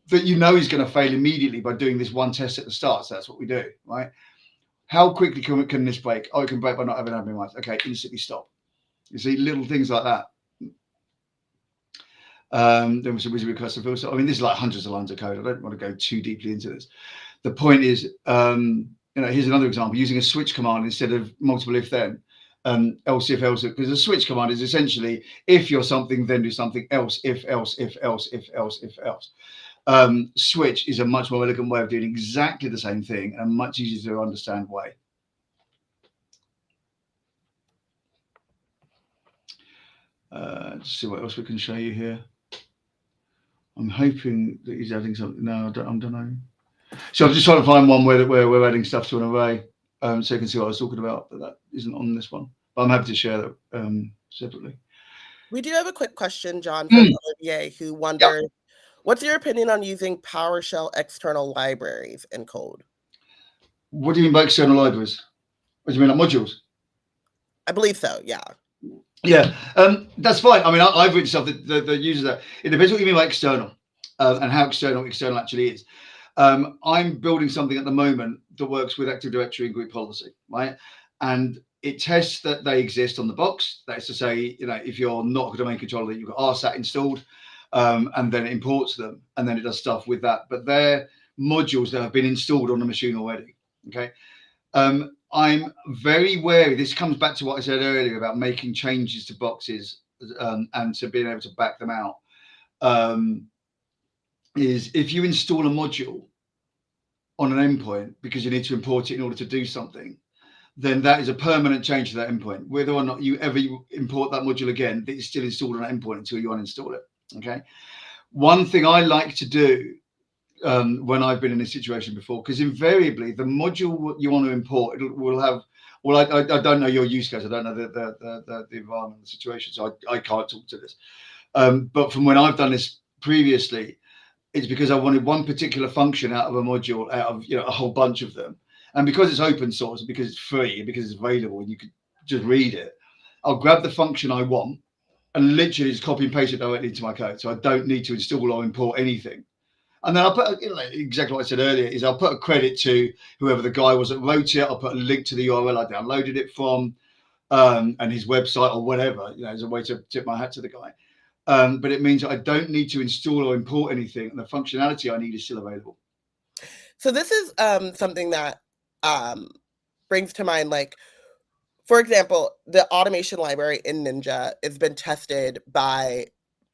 that is going to fail immediately by doing this one test at the start. So that's what we do, right? How quickly can this break? Oh, it can break by not having admin rights. Okay, instantly stop. You see little things like that. Then we should request a filter. I mean, this is like hundreds of lines of code. I don't want to go too deeply into this. The point is, here's another example: using a switch command instead of multiple if then. Else if else, because a switch command is essentially if you're something, then do something else. If else, if else, if else, if else. Switch is a much more elegant way of doing exactly the same thing and a much easier to understand way. Let's see what else we can show you here. I'm hoping that he's adding something. No, I don't know. So I'm just trying to find one where we're adding stuff to an array, so you can see what I was talking about, but that isn't on this one. But I'm happy to share that separately. We do have a quick question, John, from Olivier, who wondered, what's your opinion on using PowerShell external libraries in code? What do you mean by external libraries? What do you mean, like modules? I believe so, yeah. Yeah, that's fine. I mean, I've written stuff that uses that. It depends what you mean by external and how external actually is. I'm building something at the moment that works with Active Directory and group policy, right? And it tests that they exist on the box. That is to say, if you're not a domain controller, you've got RSAT installed, and then it imports them, and then it does stuff with that. But they're modules that have been installed on the machine already, okay? I'm very wary. This comes back to what I said earlier about making changes to boxes and to being able to back them out. Is if you install a module on an endpoint because you need to import it in order to do something, then that is a permanent change to that endpoint. Whether or not you ever import that module again, it's still installed on that endpoint until you uninstall it. Okay. One thing I like to do when I've been in this situation before, because invariably the module you want to import will have. Well, I don't know your use case. I don't know the environment, the situation, so I can't talk to this. But from when I've done this previously, it's because I wanted one particular function out of a module, out of a whole bunch of them, and because it's open source, because it's free, because it's available, and you could just read it. I'll grab the function I want and literally just copy and paste it directly into my code, so I don't need to install or import anything. And then I'll put exactly what I said earlier is I'll put a credit to whoever the guy was that wrote it. I'll put a link to the URL I downloaded it from, and his website or whatever. As a way to tip my hat to the guy. But it means I don't need to install or import anything, and the functionality I need is still available. So this is something that brings to mind, like, for example, the automation library in Ninja has been tested by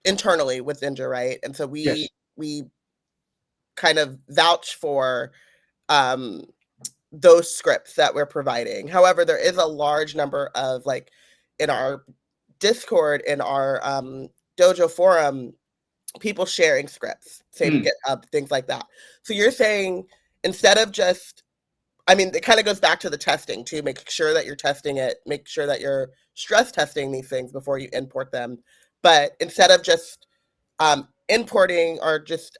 internally with Ninja, right? And so Yes. we kind of vouch for those scripts that we're providing. However, there is a large number of, like, in our Discord, in our dojo forum, people sharing scripts, same GitHub, things like that. So you're saying, instead of just, I mean, it kind of goes back to the testing too, make sure that you're testing it, make sure that you're stress testing these things before you import them. But instead of just importing or just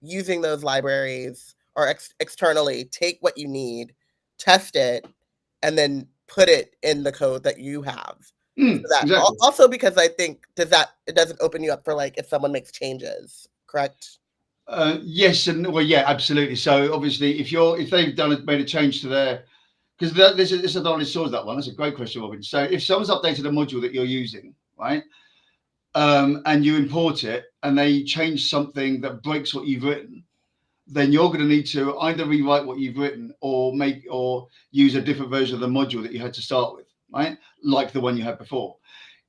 using those libraries or externally, take what you need, test it, and then put it in the code that you have. So that Exactly. also, because I think it doesn't open you up for, like, if someone makes changes, correct? Yes, and well, yeah, absolutely. So obviously, if they've made a change to their, because this is a knowledge source, that one. That's a great question, Robin. So if someone's updated a module that you're using, right, and you import it, and they change something that breaks what you've written, then you're going to need to either rewrite what you've written or use a different version of the module that you had to start with, right, like the one you had before.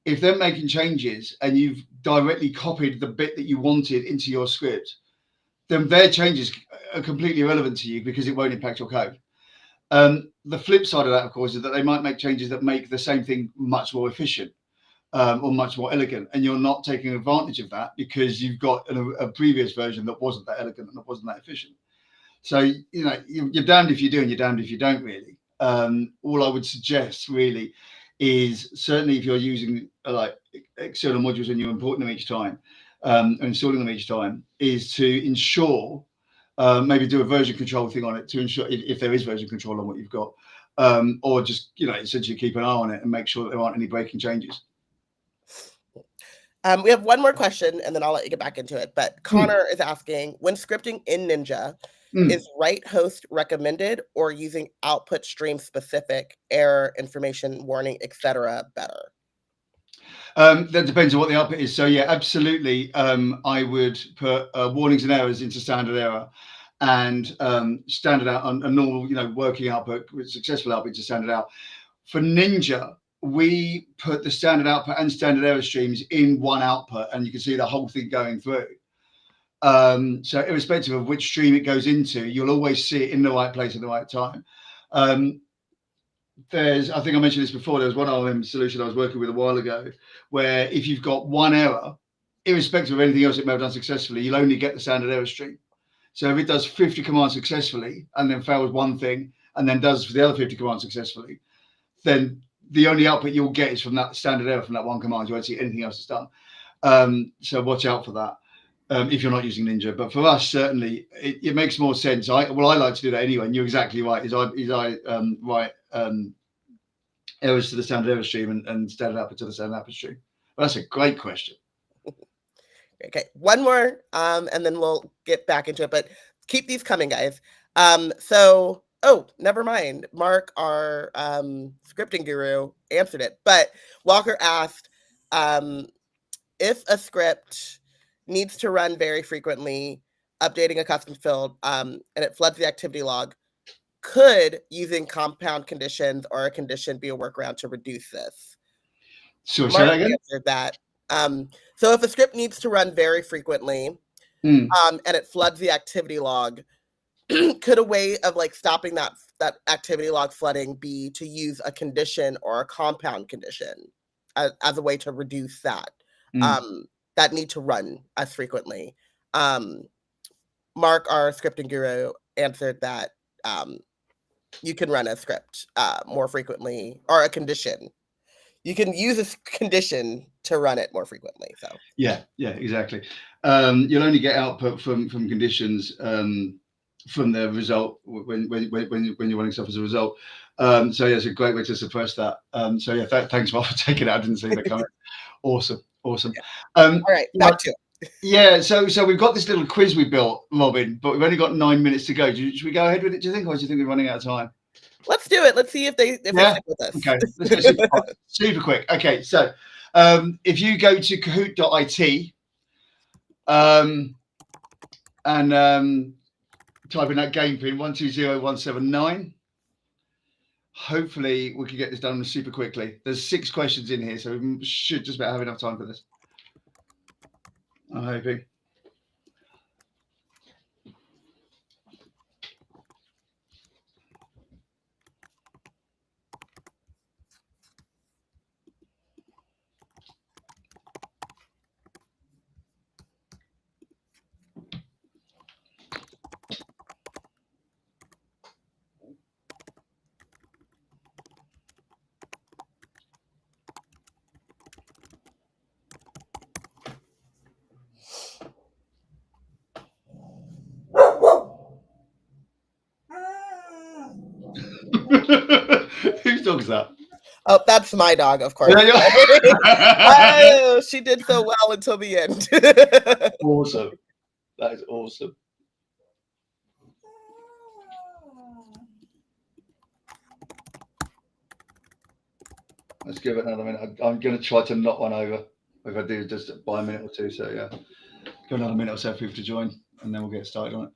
If they're making changes and you've directly copied the bit that you wanted into your script, then their changes are completely irrelevant to you because it won't impact your code. The flip side of that, of course, is that they might make changes that make the same thing much more efficient or much more elegant, and you're not taking advantage of that because you've got a previous version that wasn't that elegant and that wasn't that efficient. So, you're damned if you do and you're damned if you don't, really. All I would suggest, really, is certainly if you're using like external modules and you're importing them each time and installing them each time, is to ensure, maybe do a version control thing on it to ensure if there is version control on what you've got, or just, essentially keep an eye on it and make sure that there aren't any breaking changes. We have one more question, and then I'll let you get back into it. But Connor is asking, when scripting in Ninja, is write host recommended, or using output stream specific error, information, warning, etc. better? That depends on what the output is. So yeah, absolutely. I would put warnings and errors into standard error, and standard out on a normal, working output with successful output to standard out. For Ninja, we put the standard output and standard error streams in one output, and you can see the whole thing going through. So irrespective of which stream it goes into, you'll always see it in the right place at the right time. I think I mentioned this before, there was one RMM solution I was working with a while ago, where if you've got one error, irrespective of anything else it may have done successfully, you'll only get the standard error stream. So if it does 50 commands successfully and then fails one thing and then does the other 50 commands successfully, then the only output you'll get is from that standard error from that one command. You won't see anything else that's done. So watch out for that if you're not using Ninja. But for us, certainly, it makes more sense. I like to do that anyway. And you're exactly right. I write errors to the standard error stream and standard output to the standard output stream? Well, that's a great question. Okay, one more, and then we'll get back into it. But keep these coming, guys. Oh, never mind. Mark, our scripting guru, answered it. But Walker asked, if a script needs to run very frequently, updating a custom field, and it floods the activity log, could using compound conditions or a condition be a workaround to reduce this? So say that again? Answered that. So if a script needs to run very frequently, and it floods the activity log, could a way of like stopping that activity log flooding be to use a condition or a compound condition as a way to reduce that that need to run as frequently? Mark, our scripting guru, answered that you can run a script more frequently, or a condition. You can use a condition to run it more frequently. So yeah, exactly. You'll only get output from conditions from the result when you're running stuff as a result. So yeah, it's a great way to suppress that. So yeah, thanks for taking it. I didn't see that coming. Awesome. Yeah. All right, back to it. Yeah, so we've got this little quiz we built, Robin, but we've only got 9 minutes to go. Should we go ahead with it, do you think, or do you think we're running out of time? Let's do it. Let's see if they stick with us. Okay, let's go super quick. Okay, so if you go to kahoot.it and type in that game pin 120179, hopefully we can get this done super quickly. There's 6 questions in here, so we should just about have enough time for this. I'm hoping. Whose dog is that? Oh, that's my dog, of course. Yeah, Oh, she did so well until the end. Awesome. That is awesome. Let's give it another minute. I'm going to try to knock one over. If I do, just by a minute or two. So yeah, go another minute or so for people to join, and then we'll get started on it.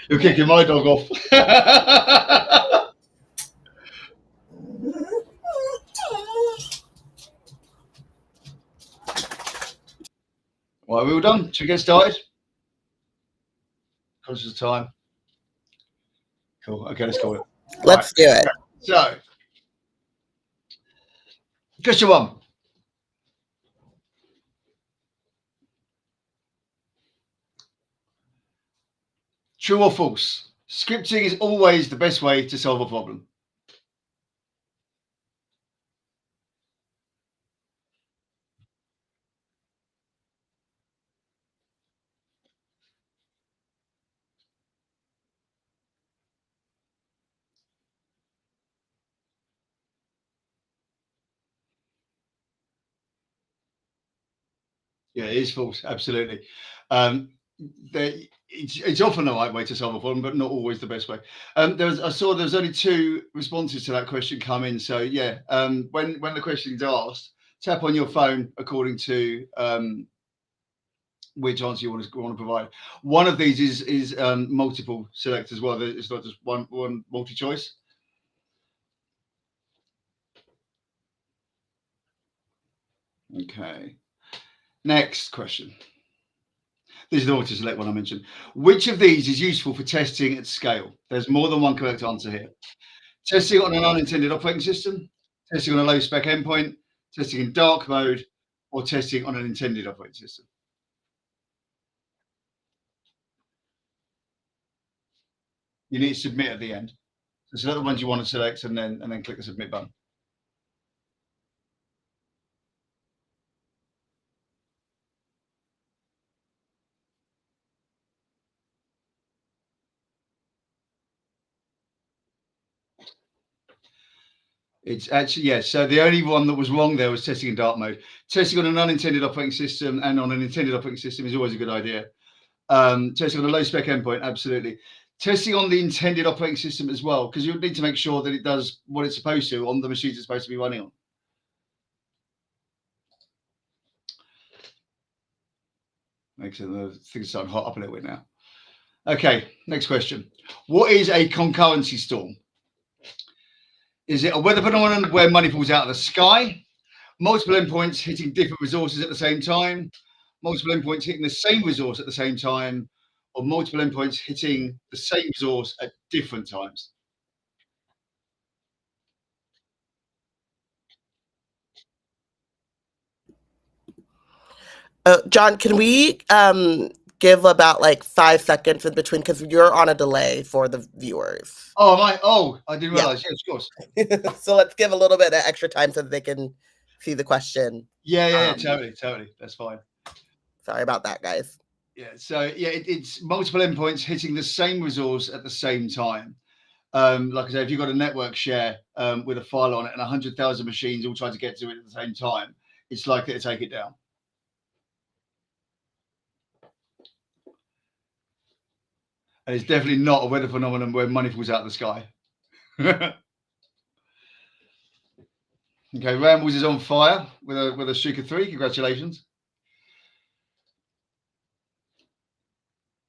You're kicking my dog off. Right, we all done? Should we get started? Conscious of time. Cool. Okay, let's call it. Let's do it. So, question one. True or false? Scripting is always the best way to solve a problem. Yeah, it is false. Absolutely. It's often the right way to solve a problem, but not always the best way. I saw there's only 2 responses to that question come in. So yeah, when the question is asked, tap on your phone according to which answer you want to provide. One of these is multiple select as well. It's not just one multi-choice. Okay. Next question. This is the auto-select one I mentioned. Which of these is useful for testing at scale? There's more than one correct answer here. Testing on an unintended operating system, testing on a low-spec endpoint, testing in dark mode, or testing on an intended operating system. You need to submit at the end. So select the ones you want to select and then click the submit button. It's actually, yes. So the only one that was wrong there was testing in dark mode. Testing on an unintended operating system and on an intended operating system is always a good idea. Testing on a low spec endpoint, absolutely. Testing on the intended operating system as well, because you need to make sure that it does what it's supposed to on the machines it's supposed to be running on. Makes it, things starting hot up a little bit now. Okay, next question. What is a concurrency storm? Is it a weather phenomenon where money falls out of the sky? Multiple endpoints hitting different resources at the same time? Multiple endpoints hitting the same resource at the same time? Or multiple endpoints hitting the same resource at different times? John, can we give about like 5 seconds in between because you're on a delay for the viewers? Oh, am I? Oh, I didn't realize. Yeah, of course. So let's give a little bit of extra time so that they can see the question. Yeah, totally. That's fine. Sorry about that, guys. Yeah, so yeah, it's multiple endpoints hitting the same resource at the same time. Like I say, if you've got a network share with a file on it and 100,000 machines all try to get to it at the same time, it's likely to take it down. And it's definitely not a weather phenomenon where money falls out of the sky. Okay, Rambles is on fire with a streak of 3. Congratulations.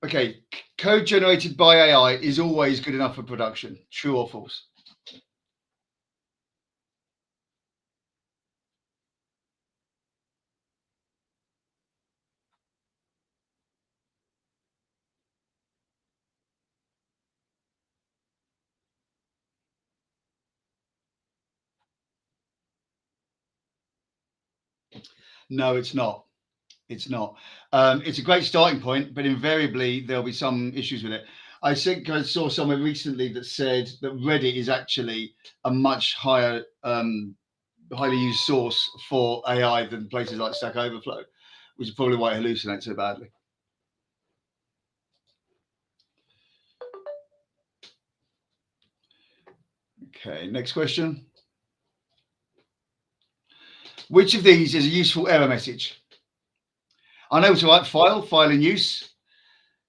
Okay, code generated by AI is always good enough for production. True or false? No, it's not. It's not. It's a great starting point, but invariably there'll be some issues with it. I think I saw somewhere recently that said that Reddit is actually a much higher, highly used source for AI than places like Stack Overflow, which is probably why it hallucinates so badly. Okay, next question. Which of these is a useful error message? Unable to write file in use,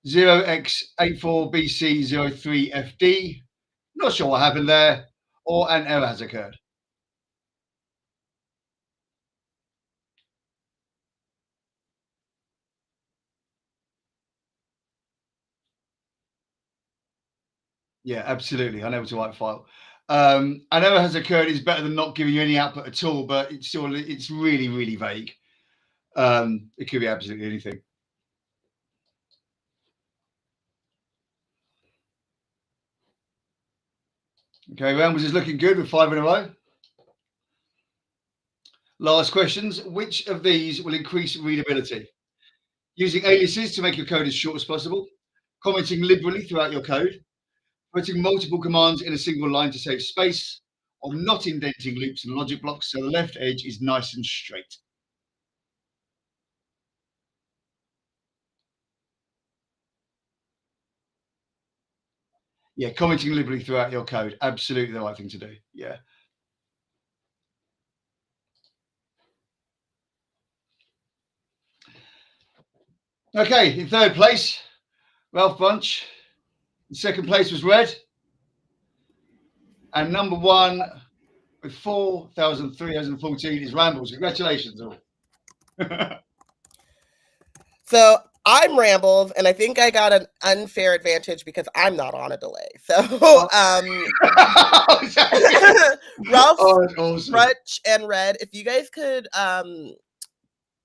0x84BC03FD, not sure what happened there, or an error has occurred. Yeah, absolutely. Unable to write file. An error has occurred is better than not giving you any output at all, but it's really, really vague. It could be absolutely anything. Okay, Rambles is looking good with 5 in a row. Last questions. Which of these will increase readability? Using aliases to make your code as short as possible, commenting liberally throughout your code, putting multiple commands in a single line to save space, or not indenting loops and logic blocks so the left edge is nice and straight. Yeah, commenting liberally throughout your code. Absolutely the right thing to do. Yeah. Okay, in third place, Ralph Bunch. In second place was Red. And number 1 with 4,314 is Rambles. Congratulations all. So I'm Rambles, and I think I got an unfair advantage because I'm not on a delay. So Ralph, awesome. Rutch, and Red, if you guys could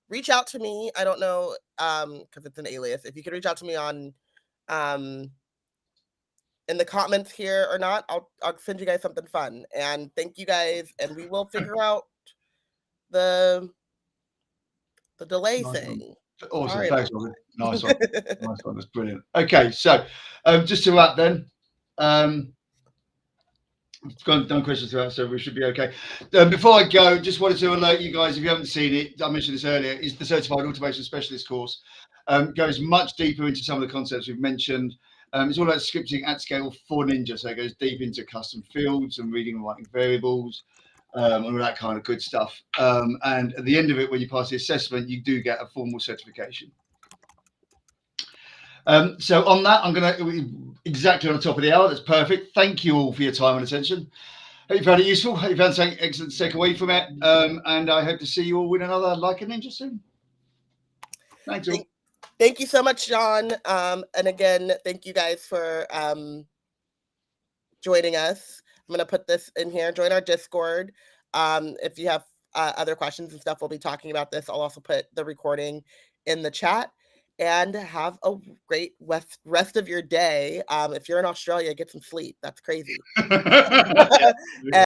reach out to me. I don't know, because it's an alias. If you could reach out to me on in the comments here or not, I'll send you guys something fun. And thank you guys, and we will figure out the delay thing. Awesome. Sorry Thanks, about Robin. Nice one. Nice one. That's brilliant. Okay, so just to wrap then, we've done questions throughout, so we should be okay. Before I go, just wanted to alert you guys, if you haven't seen it, I mentioned this earlier, is the Certified Automation Specialist course. Goes much deeper into some of the concepts we've mentioned. It's all about scripting at scale for Ninja, so it goes deep into custom fields and reading and writing variables, and all that kind of good stuff. And at the end of it, when you pass the assessment, you do get a formal certification. So on that, I'm going to exactly on the top of the hour. That's perfect. Thank you all for your time and attention. Hope you found it useful. Hope you found something excellent to take away from it. And I hope to see you all with another Like a Ninja soon. Thanks all. Thank you so much, John. And again, thank you guys for joining us. I'm going to put this in here. Join our Discord. If you have other questions and stuff, we'll be talking about this. I'll also put the recording in the chat. And have a great rest of your day. If you're in Australia, get some sleep. That's crazy.